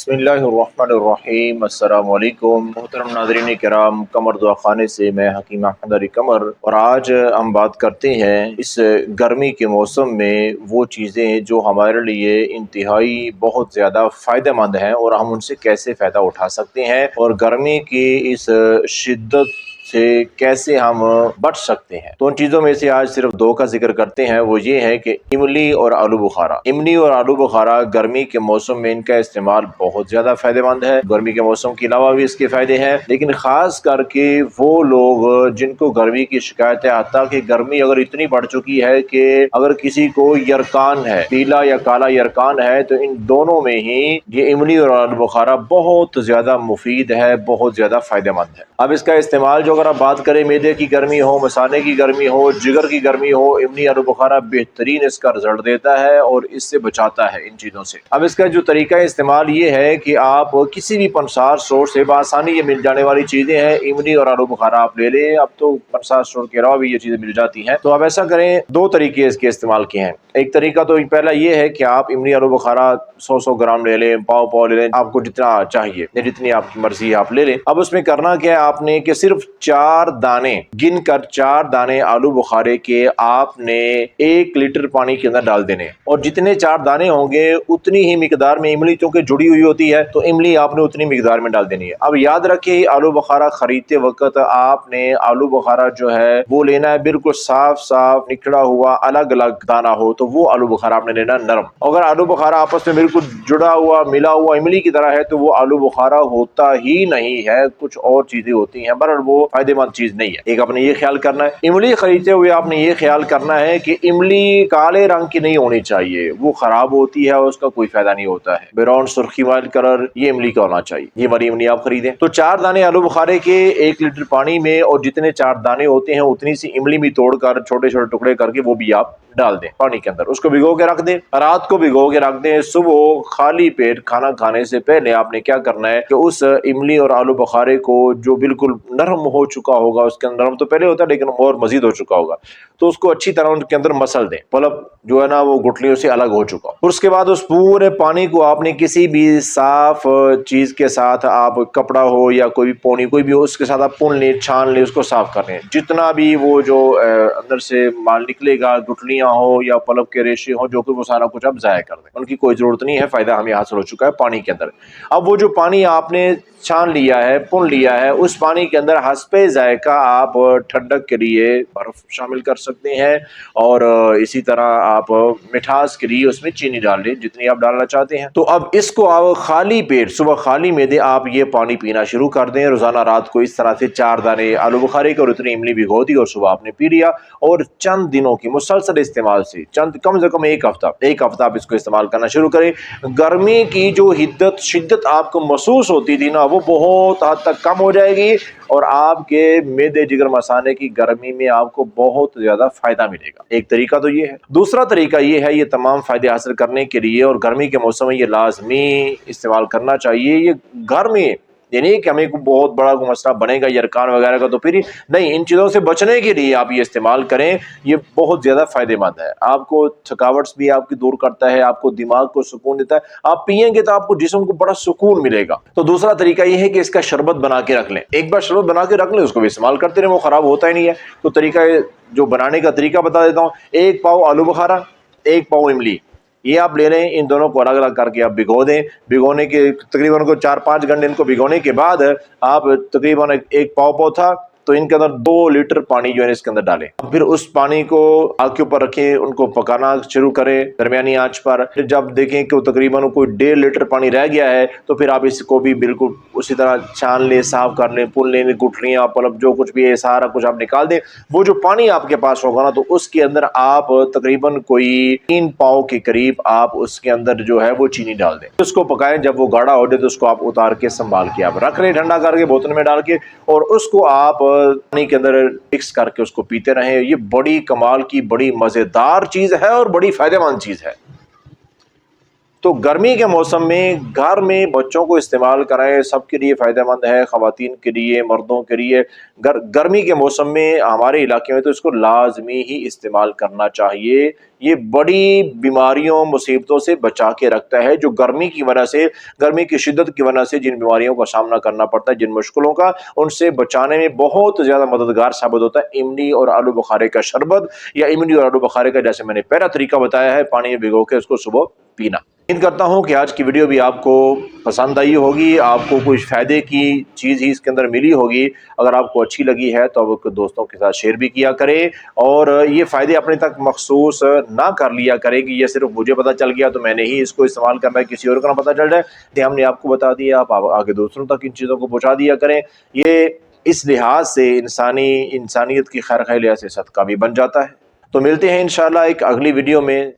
بسم اللہ الرحمن الرحیم۔ السلام علیکم محترم ناظرین کرام، قمر دعا خانے سے میں حکیم احمد علی قمر، اور آج ہم بات کرتے ہیں اس گرمی کے موسم میں وہ چیزیں جو ہمارے لیے انتہائی بہت زیادہ فائدہ مند ہیں اور ہم ان سے کیسے فائدہ اٹھا سکتے ہیں، اور گرمی کی اس شدت سے کیسے ہم بچ سکتے ہیں۔ تو ان چیزوں میں سے آج صرف دو کا ذکر کرتے ہیں، وہ یہ ہے کہ املی اور آلو بخارا۔ املی اور آلو بخارا گرمی کے موسم میں ان کا استعمال بہت زیادہ فائدہ مند ہے۔ گرمی کے موسم کے علاوہ بھی اس کے فائدے ہیں، لیکن خاص کر کے وہ لوگ جن کو گرمی کی شکایت ہے، حتیٰ کہ گرمی اگر اتنی بڑھ چکی ہے کہ اگر کسی کو یرکان ہے، پیلا یا کالا یرکان ہے، تو ان دونوں میں ہی یہ املی اور آلو بخارا بہت زیادہ مفید ہے، بہت زیادہ فائدہ مند ہے۔ اب اس کا استعمال جو اگر آپ بات کریں، معدے کی گرمی ہو، مثانے کی گرمی ہو، جگر کی گرمی ہو، املی آلو بخارا بہترین اس کا رزلٹ دیتا ہے اور اس سے بچاتا ہے ان چیزوں سے۔ اب اس کا جو طریقہ استعمال یہ ہے کہ آپ کسی بھی پنسار اسٹور سے بآسانی یہ مل جانے والی چیزیں ہیں، املی اور آلو بخارا آپ لے لیں۔ اب تو پنسار اسٹور کے علاوہ بھی یہ چیزیں مل جاتی ہیں، تو آپ ایسا کریں، دو طریقے اس کے استعمال کے ہیں۔ ایک طریقہ تو پہلا یہ ہے کہ آپ املی آلو بخارا 100 گرام لے لیں، پاؤ لے لیں، آپ کو جتنا چاہیے یا جتنی آپ کی مرضی آپ لے لیں۔ اب اس میں کرنا کیا ہے آپ نے کہ صرف 4 دانے گن کر 4 دانے آلو بخارے کے آپ نے 1 لیٹر پانی کے اندر ڈال دینے، اور جتنے 4 دانے ہوں گے اتنی ہی مقدار میں املی، چونکہ جڑی ہوئی ہوتی ہے تو املی آپ نے اتنی مقدار میں ڈال دینی ہے۔ اب یاد رکھیں، آلو بخارا خریدتے وقت آپ نے آلو بخارا جو ہے وہ لینا ہے بالکل صاف صاف نکلا ہوا، الگ الگ دانہ ہو تو وہ آلو بخارا آپ نے لینا نرم۔ اگر آلو بخارا آپس میں بالکل جڑا ہوا ملا ہوا املی کی طرح ہے تو وہ آلو بخارا ہوتا ہی نہیں ہے، کچھ اور چیزیں ہوتی ہیں، بہرحال وہ فائدہ مند چیز نہیں ہے۔ ایک آپ نے یہ خیال کرنا ہے۔ املی خریدتے ہوئے آپ نے یہ خیال کرنا ہے کہ املی کالے رنگ کی نہیں ہونی چاہیے، وہ خراب ہوتی ہے اور اس کا کوئی فائدہ نہیں ہوتا ہے۔ براؤن سرخی وائل کلر یہ املی کا ہونا چاہیے، یہ والی املی آپ خریدیں۔ تو 4 دانے آلو بخارے کے 1 لیٹر پانی میں، اور جتنے 4 دانے ہوتے ہیں اتنی سی املی بھی توڑ کر چھوٹے چھوٹے ٹکڑے کر کے وہ بھی آپ ڈال دیں پانی کے اندر، اس کو بھگو کے رکھ دیں، رات کو بھگو کے رکھ دیں۔ صبح خالی پیٹ کھانا کھانے سے پہلے آپ نے کیا کرنا ہے کہ اس املی اور آلو بخارے کو جو بالکل نرم ہو چکا ہوگا، اس کے اندر نرم تو پہلے ہوتا ہے لیکن اور مزید ہو چکا ہوگا، تو اس کو اچھی طرح ان کے اندر مسل دیں، پلپ جو ہے نا وہ گٹلیوں سے الگ ہو چکا۔ اور اس کے بعد اس پورے پانی کو آپ نے کسی بھی صاف چیز کے ساتھ، آپ کپڑا ہو یا کوئی بھی پونی کوئی بھی ہو، اس کے ساتھ آپ پون لیں، چھان لیں، اس کو صاف کر لیں۔ جتنا بھی وہ جو اندر سے مال نکلے گا، گٹلیاں ہو یا پلپ کے ریشے ہو، جو کہ وہ سارا کچھ آپ ضائع کر دیں، ان کی کوئی ضرورت نہیں ہے، فائدہ ہمیں حاصل ہو چکا ہے پانی کے اندر۔ اب وہ جو پانی آپ نے چھان لیا ہے، پون لیا ہے، اس پانی کے اندر حسب ذائقہ آپ ٹھنڈک کے لیے برف شامل کر سکتے ہیں، اور اسی طرح آپ مٹھاس کے لیے اس میں چینی ڈال لیں جتنی آپ ڈالنا چاہتے ہیں۔ تو اب اس کو آپ خالی پیٹ صبح خالی معدے آپ یہ پانی پینا شروع کر دیں روزانہ۔ رات کو اس طرح سے 4 دانے آلو بخارے کے اور اتنی املی بھگو دی اور صبح آپ نے پی لیا، اور چند دنوں کی مسلسل استعمال سے، کم سے کم ایک ہفتہ آپ اس کو استعمال کرنا شروع کریں۔ گرمی کی جو شدت آپ کو محسوس ہوتی تھی نا، وہ بہت حد تک کم ہو جائے گی، اور آپ کے معدے جگر مثانے کی گرمی میں آپ کو بہت زیادہ فائدہ ملے گا۔ ایک طریقہ تو یہ ہے۔ دوسرا طریقہ یہ ہے، یہ تمام فائدے حاصل کرنے کے لیے، اور گرمی کے موسم میں یہ لازمی استعمال کرنا چاہیے۔ یہ گھر میں یعنی کہ ہمیں بہت بڑا مسئلہ بنے گا یرکان وغیرہ کا تو پھر نہیں، ان چیزوں سے بچنے کے لیے آپ یہ استعمال کریں، یہ بہت زیادہ فائدہ مند ہے۔ آپ کو تھکاوٹ بھی آپ کی دور کرتا ہے، آپ کو دماغ کو سکون دیتا ہے، آپ پئیں گے تو آپ کو جسم کو بڑا سکون ملے گا۔ تو دوسرا طریقہ یہ ہے کہ اس کا شربت بنا کے رکھ لیں، ایک بار شربت بنا کے رکھ لیں، اس کو بھی استعمال کرتے رہیں، وہ خراب ہوتا ہی نہیں ہے۔ تو طریقہ جو بنانے کا طریقہ بتا دیتا ہوں، 1 پاؤ آلو بخارا، 1 پاؤ املی، یہ آپ لے لیں، ان دونوں کو الگ الگ کر کے آپ بھگو دیں۔ بھگونے کے تقریباً 4-5 گھنٹے ان کو بھگونے کے بعد آپ تقریباً 1 پاؤ تھا تو ان کے اندر 2 لیٹر پانی جو ہے اس کے اندر ڈالیں۔ پھر اس پانی کو آگ کے اوپر رکھیں، ان کو پکانا شروع کریں درمیانی آنچ پر۔ پھر جب دیکھیں کہ وہ تقریباً کوئی 1.5 لیٹر پانی رہ گیا ہے تو پھر آپ اس کو بھی بالکل اسی طرح چھان لیں، صاف کر لیں، پون لیں، گٹلیاں پلپ جو کچھ بھی ہے سارا کچھ آپ نکال دیں۔ وہ جو پانی آپ کے پاس ہوگا نا، تو اس کے اندر آپ تقریباً کوئی 3 پاؤ کے قریب آپ اس کے اندر جو ہے وہ چینی ڈال دیں، اس کو پکائیں۔ جب وہ گاڑھا ہو جائے تو اس کو آپ اتار کے سنبھال کے آپ رکھ لیں، ٹھنڈا کر کے بوتل میں ڈال کے، اور اس کو آپ پانی کے اندر مکس کر کے اس کو پیتے رہیں۔ یہ بڑی کمال کی، بڑی مزیدار چیز ہے اور بڑی فائدہ مند چیز ہے۔ تو گرمی کے موسم میں گھر میں بچوں کو استعمال کرائیں، سب کے لیے فائدہ مند ہے، خواتین کے لیے، مردوں کے لیے۔ گرمی کے موسم میں ہمارے علاقے میں تو اس کو لازمی ہی استعمال کرنا چاہیے۔ یہ بڑی بیماریوں مصیبتوں سے بچا کے رکھتا ہے، جو گرمی کی وجہ سے، گرمی کی شدت کی وجہ سے جن بیماریوں کا سامنا کرنا پڑتا ہے، جن مشکلوں کا، ان سے بچانے میں بہت زیادہ مددگار ثابت ہوتا ہے املی اور آلو بخارے کا شربت، یا املی اور آلو بخارے کا، جیسے میں نے پہلا طریقہ بتایا ہے، پانی میں بھگو کے اس کو صبح پینا۔ امید کرتا ہوں کہ آج کی ویڈیو بھی آپ کو پسند آئی ہوگی، آپ کو کچھ فائدے کی چیز ہی اس کے اندر ملی ہوگی۔ اگر آپ کو اچھی لگی ہے تو آپ دوستوں کے ساتھ شیئر بھی کیا کریں، اور یہ فائدے اپنے تک مخصوص نہ کر لیا کریں کہ یہ صرف مجھے پتہ چل گیا تو میں نے ہی اس کو استعمال کرنا ہے، کسی اور کو نہ پتہ چل جائے کہ ہم نے آپ کو بتا دیا، آپ آگے دوسروں تک ان چیزوں کو پہنچا دیا کریں۔ یہ اس لحاظ سے انسانیت کی خیر خیریت سے صدقہ بھی بن جاتا ہے۔ تو ملتے ہیں انشاءاللہ ایک اگلی ویڈیو میں۔